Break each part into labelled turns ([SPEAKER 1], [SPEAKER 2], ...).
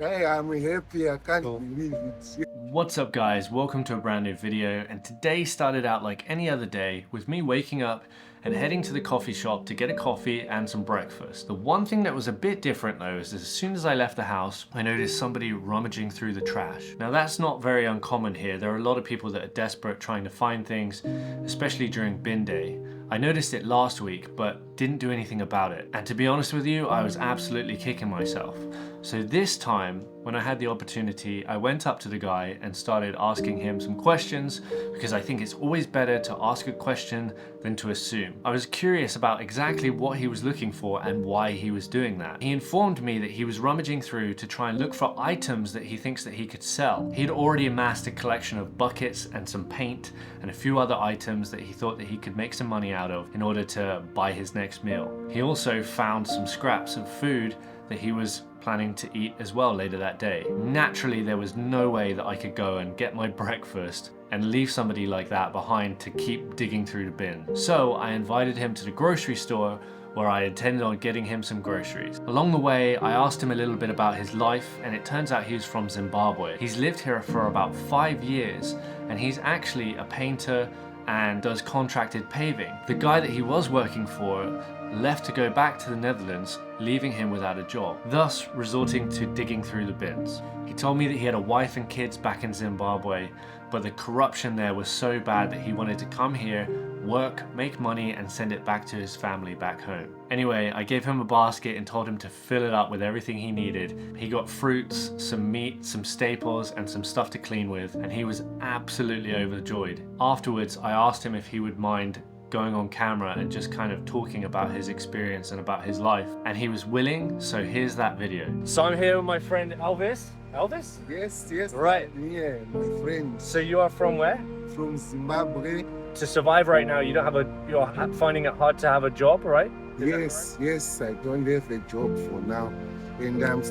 [SPEAKER 1] Hey, I'm happy. I can't believe it.
[SPEAKER 2] What's up guys, welcome to a brand new video, and today started out like any other day with me waking up and heading to the coffee shop to get a coffee and some breakfast. The one thing that was a bit different though is as soon as I left the house, I noticed somebody rummaging through the trash. Now that's not very uncommon here. There are a lot of people that are desperate trying to find things, especially during bin day. I noticed it last week, but didn't do anything about it. And to be honest with you, I was absolutely kicking myself. So this time, when I had the opportunity, I went up to the guy and started asking him some questions because I think it's always better to ask a question than to assume. I was curious about exactly what he was looking for and why he was doing that. He informed me that he was rummaging through to try and look for items that he thinks that he could sell. He'd already amassed a collection of buckets and some paint and a few other items that he thought that he could make some money out of in order to buy his next meal. He also found some scraps of food that he was planning to eat as well later that day. Naturally, there was no way that I could go and get my breakfast and leave somebody like that behind to keep digging through the bin. So I invited him to the grocery store where I intended on getting him some groceries. Along the way, I asked him a little bit about his life, and it turns out he's from Zimbabwe. He's lived here for about 5 years, and he's actually a painter and does contracted paving. The guy that he was working for left to go back to the Netherlands, leaving him without a job, thus resorting to digging through the bins. He told me that he had a wife and kids back in Zimbabwe, but the corruption there was so bad that he wanted to come here, work, make money, and send it back to his family back home. Anyway, I gave him a basket and told him to fill it up with everything he needed. He got fruits, some meat, some staples, and some stuff to clean with, and he was absolutely overjoyed. Afterwards, I asked him if he would mind going on camera and just kind of talking about his experience and about his life, and he was willing, so here's that video. So I'm here with my friend Elvis. Elvis?
[SPEAKER 1] Yes.
[SPEAKER 2] Right.
[SPEAKER 1] Yeah, my friend.
[SPEAKER 2] So you are from where?
[SPEAKER 1] From Zimbabwe.
[SPEAKER 2] To survive right now, you're finding it hard to have a job, right?
[SPEAKER 1] Yes, I don't have a job for now. And I'm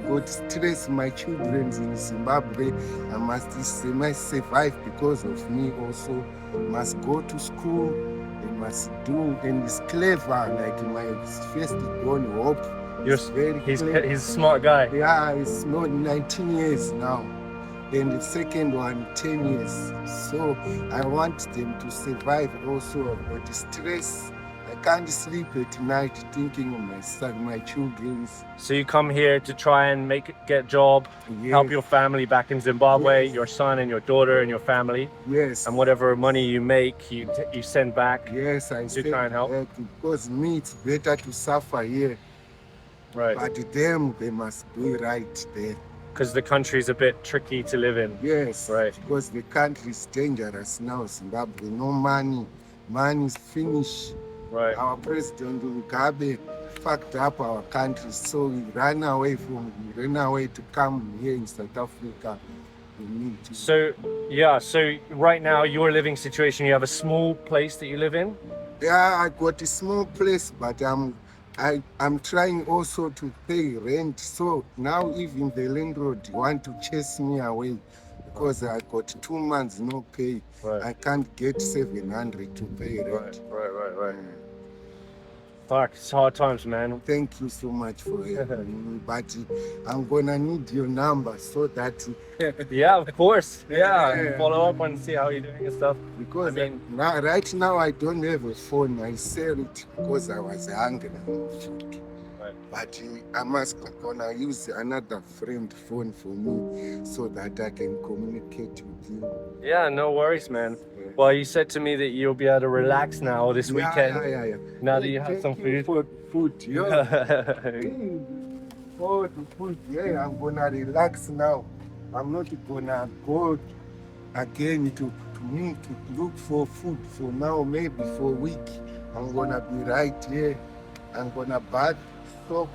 [SPEAKER 1] got stress. My children in Zimbabwe, I must survive because of me also. Must go to school, they must do, and it's clever, like my first born Hope. He's
[SPEAKER 2] a smart guy.
[SPEAKER 1] Yeah, he's not 19 years now. And the second one, 10 years. So I want them to survive also, but the stress, I can't sleep at night thinking of my son, my children.
[SPEAKER 2] So you come here to try and get a job, help your family back in Zimbabwe, your son and your daughter and your family.
[SPEAKER 1] Yes.
[SPEAKER 2] And whatever money you make, you send back.
[SPEAKER 1] Yes, I
[SPEAKER 2] to try and help.
[SPEAKER 1] Because me, it's better to suffer here.
[SPEAKER 2] Right.
[SPEAKER 1] But them, they must be right there.
[SPEAKER 2] Because the country's a bit tricky to live in.
[SPEAKER 1] Yes.
[SPEAKER 2] Right.
[SPEAKER 1] Because the country is dangerous now, Zimbabwe. No money. Money is finished.
[SPEAKER 2] Right.
[SPEAKER 1] Our president Mugabe fucked up our country, so we ran away to come here in South Africa.
[SPEAKER 2] So right now your living situation, you have a small place that you live in?
[SPEAKER 1] Yeah, I got a small place, but I'm trying also to pay rent. So now even the landlord want to chase me away because I got 2 months no pay.
[SPEAKER 2] Right.
[SPEAKER 1] I can't get 700 to pay rent.
[SPEAKER 2] Right. Fuck, it's hard times, man.
[SPEAKER 1] Thank you so much for helping me, but I'm gonna need your number so that...
[SPEAKER 2] Yeah, of course. Yeah, follow up and see how you're doing and stuff.
[SPEAKER 1] Because right now I don't have a phone. I sell it because I was hungry.
[SPEAKER 2] Right.
[SPEAKER 1] But I'm gonna use another friend phone for me so that I can communicate with you.
[SPEAKER 2] Yeah, no worries, man. Well, you said to me that you'll be able to relax now this weekend.
[SPEAKER 1] Yeah.
[SPEAKER 2] Now that you have some food.
[SPEAKER 1] Food, food. Yeah, I'm gonna relax now. I'm not gonna go again to look for food for now, maybe for a week. I'm gonna be right here. I'm gonna bath, soap,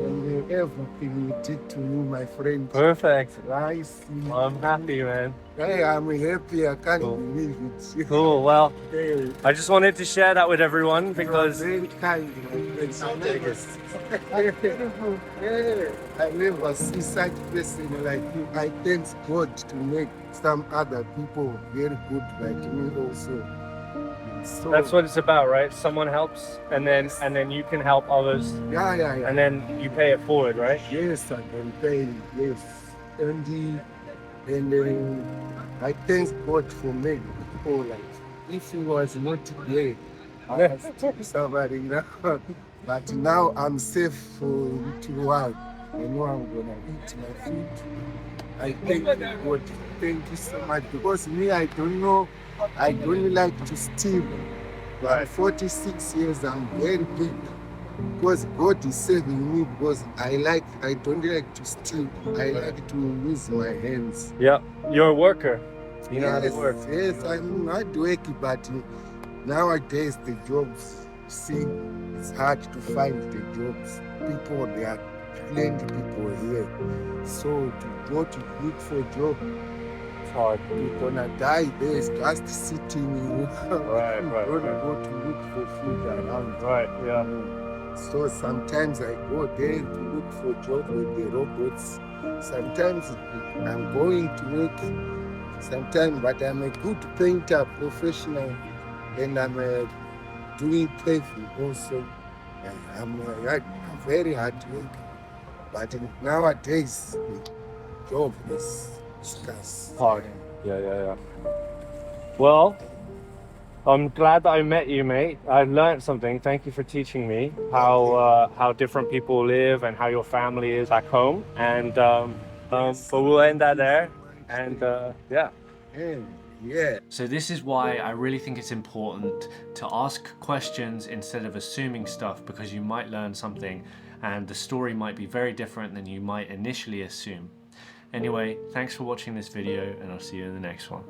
[SPEAKER 1] and everything you did to me, my friend.
[SPEAKER 2] Perfect.
[SPEAKER 1] Rice.
[SPEAKER 2] I'm happy, man.
[SPEAKER 1] Hey, I'm happy. I can't believe it.
[SPEAKER 2] Cool. Well, I just wanted to share that with everyone because
[SPEAKER 1] very kind. I never see such person like you. I thank God to make some other people very good like me also. So
[SPEAKER 3] That's what it's about, right? Someone helps, and then you can help others,
[SPEAKER 1] yeah.
[SPEAKER 3] and then you pay it forward, right?
[SPEAKER 1] Yes, I can pay. Yes, and I thank God for me. Oh, like if he was not there, I was still suffering now. But now I'm safe for little while. I know I'm gonna eat my food. I thank you, God. Thank you so much. Because me, I don't know. I don't like to steal. But 46 years, I'm very big. Because God is saving me. Because I don't like to steal. I like to use my hands.
[SPEAKER 3] Yeah, you're a worker. You know how to
[SPEAKER 1] Yes,
[SPEAKER 3] work.
[SPEAKER 1] yes, I'm not working, but nowadays the jobs, you see, it's hard to find the jobs. People, there are plenty people here. So to go to look for a job,
[SPEAKER 3] It's hard.
[SPEAKER 1] you're gonna die there just sitting.
[SPEAKER 3] Right,
[SPEAKER 1] You
[SPEAKER 3] right,
[SPEAKER 1] don't
[SPEAKER 3] right.
[SPEAKER 1] go to look for food around.
[SPEAKER 3] Right, yeah.
[SPEAKER 1] So sometimes I go there to look for job with the robots. Sometimes I'm going to work. Sometimes, but I'm a good painter, professional, and I'm doing paving also. I'm very hard work, but nowadays the job is scarce.
[SPEAKER 3] Hard. Yeah. Well, I'm glad that I met you, mate. I learned something. Thank you for teaching me how different people live and how your family is back home. And but we'll end that there. And yeah.
[SPEAKER 1] And yeah,
[SPEAKER 2] So this is why I really think it's important to ask questions instead of assuming stuff, because you might learn something and the story might be very different than you might initially assume. Anyway, thanks for watching this video and I'll see you in the next one.